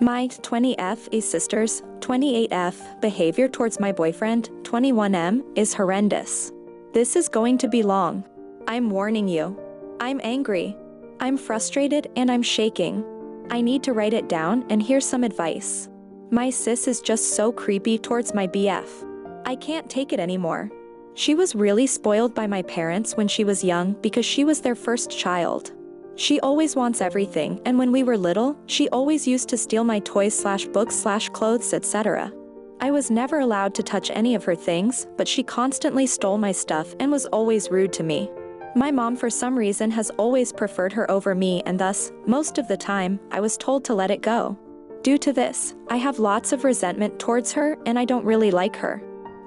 My 20F is sisters, 28F, behavior towards my boyfriend, 21M, is horrendous. This is going to be long. I'm warning you. I'm angry. I'm frustrated and I'm shaking. I need to write it down and here's some advice. My sis is just so creepy towards my BF. I can't take it anymore. She was really spoiled by my parents when she was young because she was their first child. She always wants everything, and when we were little, she always used to steal my toys/books/clothes, etc. I was never allowed to touch any of her things, but she constantly stole my stuff and was always rude to me. My mom for some reason has always preferred her over me, and thus, most of the time, I was told to let it go. Due to this, I have lots of resentment towards her and I don't really like her.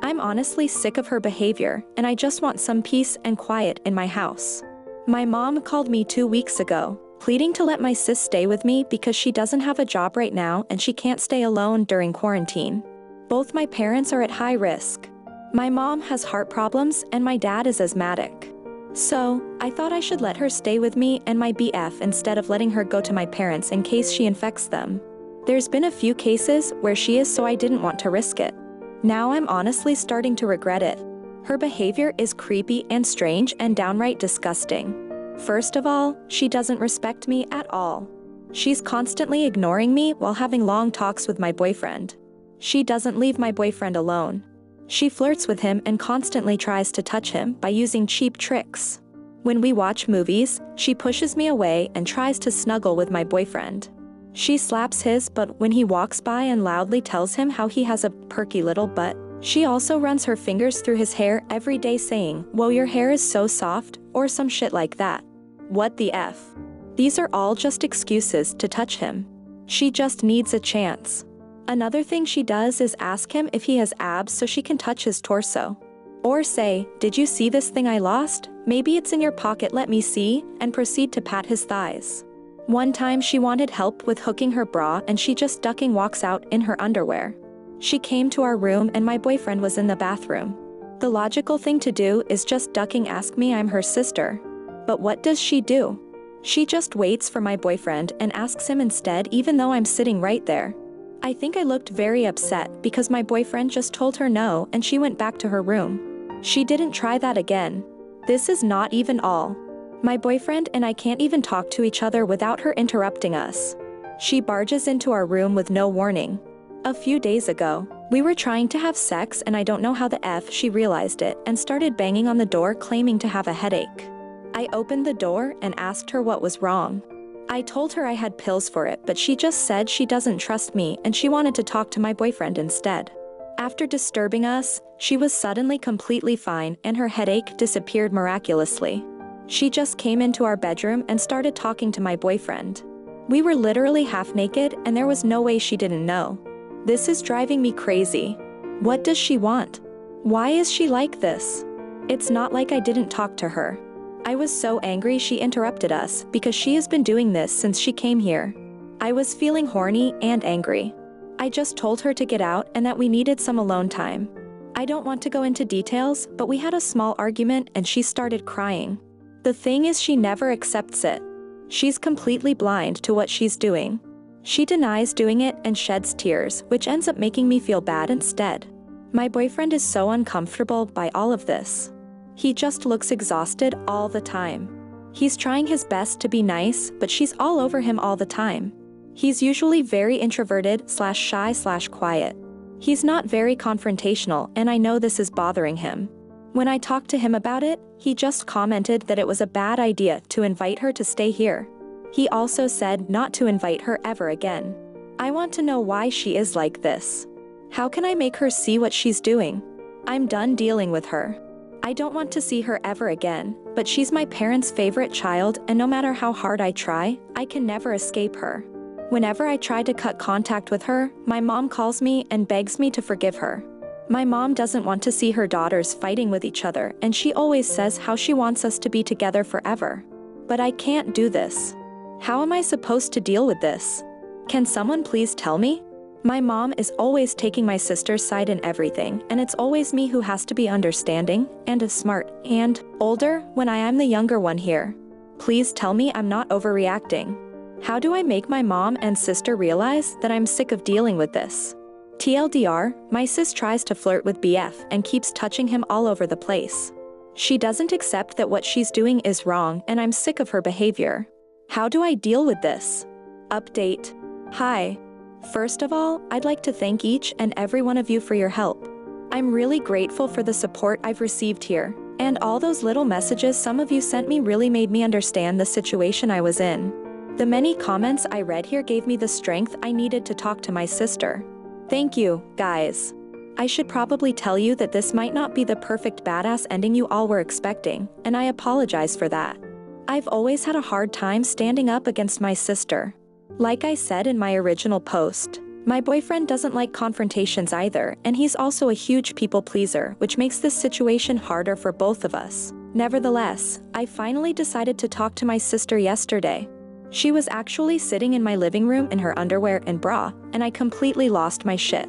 I'm honestly sick of her behavior, and I just want some peace and quiet in my house. My mom called me 2 weeks ago, pleading to let my sis stay with me because she doesn't have a job right now and she can't stay alone during quarantine. Both my parents are at high risk. My mom has heart problems and my dad is asthmatic. So, I thought I should let her stay with me and my BF instead of letting her go to my parents in case she infects them. There's been a few cases where she is, so I didn't want to risk it. Now I'm honestly starting to regret it. Her behavior is creepy and strange and downright disgusting. First of all, she doesn't respect me at all. She's constantly ignoring me while having long talks with my boyfriend. She doesn't leave my boyfriend alone. She flirts with him and constantly tries to touch him by using cheap tricks. When we watch movies, she pushes me away and tries to snuggle with my boyfriend. She slaps his butt when he walks by and loudly tells him how he has a perky little butt. She also runs her fingers through his hair every day saying, "Whoa, your hair is so soft," or some shit like that. What the F? These are all just excuses to touch him. She just needs a chance. Another thing she does is ask him if he has abs so she can touch his torso. Or say, "Did you see this thing I lost? Maybe it's in your pocket, let me see," and proceed to pat his thighs. One time she wanted help with hooking her bra and she just ducking walks out in her underwear. She came to our room and my boyfriend was in the bathroom. The logical thing to do is just ducking ask me I'm her sister. But what does she do? She just waits for my boyfriend and asks him instead even though I'm sitting right there. I think I looked very upset because my boyfriend just told her no and she went back to her room. She didn't try that again. This is not even all. My boyfriend and I can't even talk to each other without her interrupting us. She barges into our room with no warning. A few days ago, we were trying to have sex and I don't know how the F she realized it and started banging on the door claiming to have a headache. I opened the door and asked her what was wrong. I told her I had pills for it, but she just said she doesn't trust me and she wanted to talk to my boyfriend instead. After disturbing us, she was suddenly completely fine and her headache disappeared miraculously. She just came into our bedroom and started talking to my boyfriend. We were literally half naked and there was no way she didn't know. This is driving me crazy. What does she want? Why is she like this? It's not like I didn't talk to her. I was so angry she interrupted us because she has been doing this since she came here. I was feeling horny and angry. I just told her to get out and that we needed some alone time. I don't want to go into details, but we had a small argument and she started crying. The thing is she never accepts it. She's completely blind to what she's doing. She denies doing it and sheds tears, which ends up making me feel bad instead. My boyfriend is so uncomfortable by all of this. He just looks exhausted all the time. He's trying his best to be nice, but she's all over him all the time. He's usually very introverted/shy/quiet. He's not very confrontational and I know this is bothering him. When I talked to him about it, he just commented that it was a bad idea to invite her to stay here. He also said not to invite her ever again. I want to know why she is like this. How can I make her see what she's doing? I'm done dealing with her. I don't want to see her ever again, but she's my parents' favorite child and no matter how hard I try, I can never escape her. Whenever I try to cut contact with her, my mom calls me and begs me to forgive her. My mom doesn't want to see her daughters fighting with each other and she always says how she wants us to be together forever. But I can't do this. How am I supposed to deal with this? Can someone please tell me? My mom is always taking my sister's side in everything, and it's always me who has to be understanding, and smart, and older when I am the younger one here. Please tell me I'm not overreacting. How do I make my mom and sister realize that I'm sick of dealing with this? TLDR, my sis tries to flirt with BF and keeps touching him all over the place. She doesn't accept that what she's doing is wrong and I'm sick of her behavior. How do I deal with this? Update. Hi. First of all, I'd like to thank each and every one of you for your help. I'm really grateful for the support I've received here, and all those little messages some of you sent me really made me understand the situation I was in. The many comments I read here gave me the strength I needed to talk to my sister. Thank you, guys. I should probably tell you that this might not be the perfect badass ending you all were expecting, and I apologize for that. I've always had a hard time standing up against my sister. Like I said in my original post, my boyfriend doesn't like confrontations either, and he's also a huge people pleaser, which makes this situation harder for both of us. Nevertheless, I finally decided to talk to my sister yesterday. She was actually sitting in my living room in her underwear and bra, and I completely lost my shit.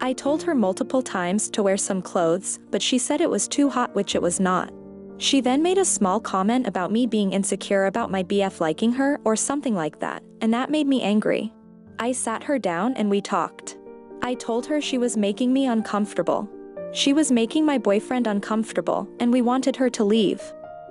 I told her multiple times to wear some clothes, but she said it was too hot, which it was not. She then made a small comment about me being insecure about my BF liking her or something like that, and that made me angry. I sat her down and we talked. I told her she was making me uncomfortable. She was making my boyfriend uncomfortable, and we wanted her to leave.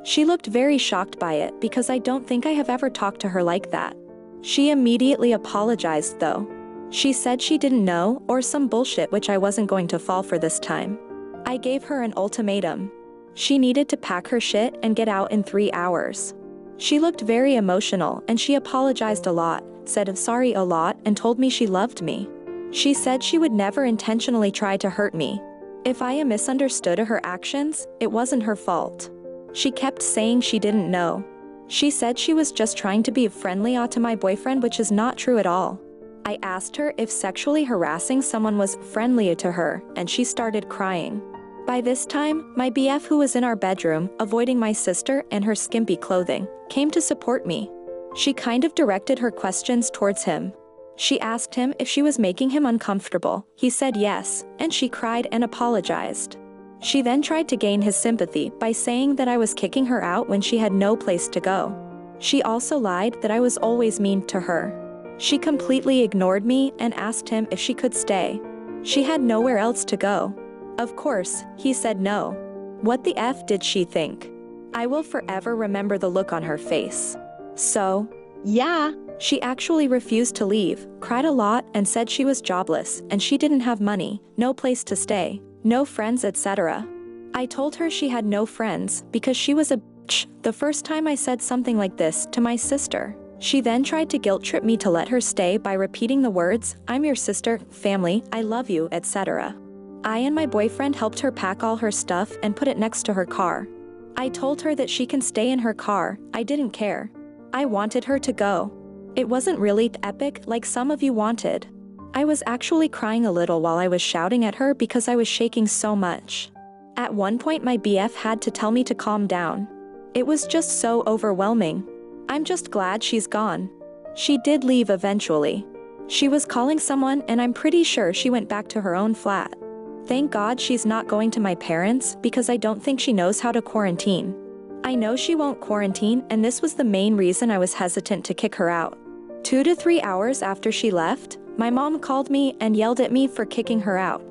She looked very shocked by it because I don't think I have ever talked to her like that. She immediately apologized though. She said she didn't know or some bullshit, which I wasn't going to fall for this time. I gave her an ultimatum. She needed to pack her shit and get out in 3 hours. She looked very emotional and she apologized a lot, said sorry a lot, and told me she loved me. She said she would never intentionally try to hurt me. If I misunderstood her actions, it wasn't her fault. She kept saying she didn't know. She said she was just trying to be friendly to my boyfriend, which is not true at all. I asked her if sexually harassing someone was friendly to her, and she started crying. By this time, my BF, who was in our bedroom, avoiding my sister and her skimpy clothing, came to support me. She kind of directed her questions towards him. She asked him if she was making him uncomfortable. He said yes, and she cried and apologized. She then tried to gain his sympathy by saying that I was kicking her out when she had no place to go. She also lied that I was always mean to her. She completely ignored me and asked him if she could stay. She had nowhere else to go. Of course, he said no. What the F did she think? I will forever remember the look on her face. So, yeah, she actually refused to leave, cried a lot, and said she was jobless and she didn't have money, no place to stay, no friends, etc. I told her she had no friends because she was a bitch the first time I said something like this to my sister. She then tried to guilt trip me to let her stay by repeating the words, "I'm your sister, family, I love you," etc. I and my boyfriend helped her pack all her stuff and put it next to her car. I told her that she can stay in her car. I didn't care. I wanted her to go. It wasn't really epic like some of you wanted. I was actually crying a little while I was shouting at her because I was shaking so much. At one point my BF had to tell me to calm down. It was just so overwhelming. I'm just glad she's gone. She did leave eventually. She was calling someone and I'm pretty sure she went back to her own flat. Thank God she's not going to my parents because I don't think she knows how to quarantine. I know she won't quarantine, and this was the main reason I was hesitant to kick her out. 2 to 3 hours after she left, my mom called me and yelled at me for kicking her out.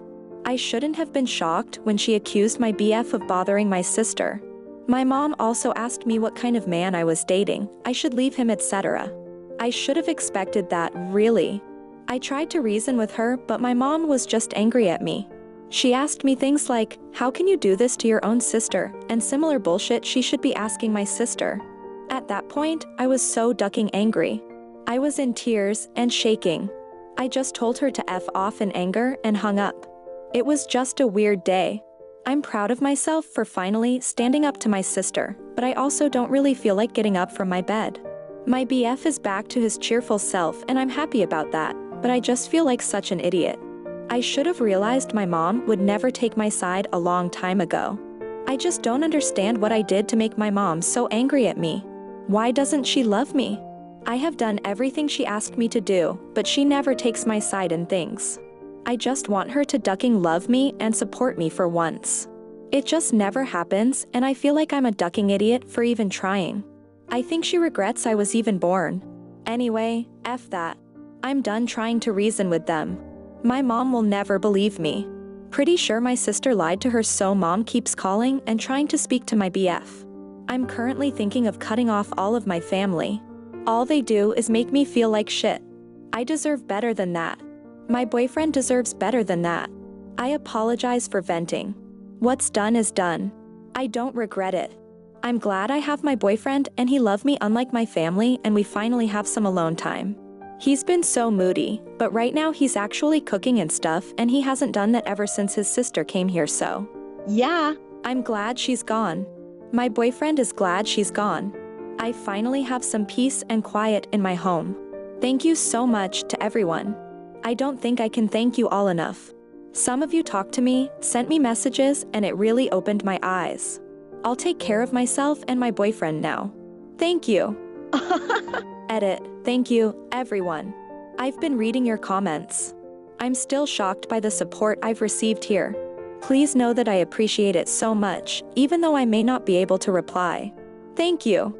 I shouldn't have been shocked when she accused my BF of bothering my sister. My mom also asked me what kind of man I was dating, I should leave him, etc. I should have expected that, really. I tried to reason with her, but my mom was just angry at me. She asked me things like, how can you do this to your own sister, and similar bullshit she should be asking my sister. At that point, I was so ducking angry. I was in tears and shaking. I just told her to F off in anger and hung up. It was just a weird day. I'm proud of myself for finally standing up to my sister, but I also don't really feel like getting up from my bed. My BF is back to his cheerful self and I'm happy about that, but I just feel like such an idiot. I should have realized my mom would never take my side a long time ago. I just don't understand what I did to make my mom so angry at me. Why doesn't she love me? I have done everything she asked me to do, but she never takes my side in things. I just want her to ducking love me and support me for once. It just never happens, and I feel like I'm a ducking idiot for even trying. I think she regrets I was even born. Anyway, F that. I'm done trying to reason with them. My mom will never believe me. Pretty sure my sister lied to her, so mom keeps calling and trying to speak to my BF. I'm currently thinking of cutting off all of my family. All they do is make me feel like shit. I deserve better than that. My boyfriend deserves better than that. I apologize for venting. What's done is done. I don't regret it. I'm glad I have my boyfriend and he loves me unlike my family, and we finally have some alone time. He's been so moody, but right now he's actually cooking and stuff, and he hasn't done that ever since his sister came here, so yeah, I'm glad she's gone. My boyfriend is glad she's gone. I finally have some peace and quiet in my home. Thank you so much to everyone. I don't think I can thank you all enough. Some of you talked to me, sent me messages, and it really opened my eyes. I'll take care of myself and my boyfriend now. Thank you. Edit. Thank you, everyone. I've been reading your comments. I'm still shocked by the support I've received here. Please know that I appreciate it so much, even though I may not be able to reply. Thank you.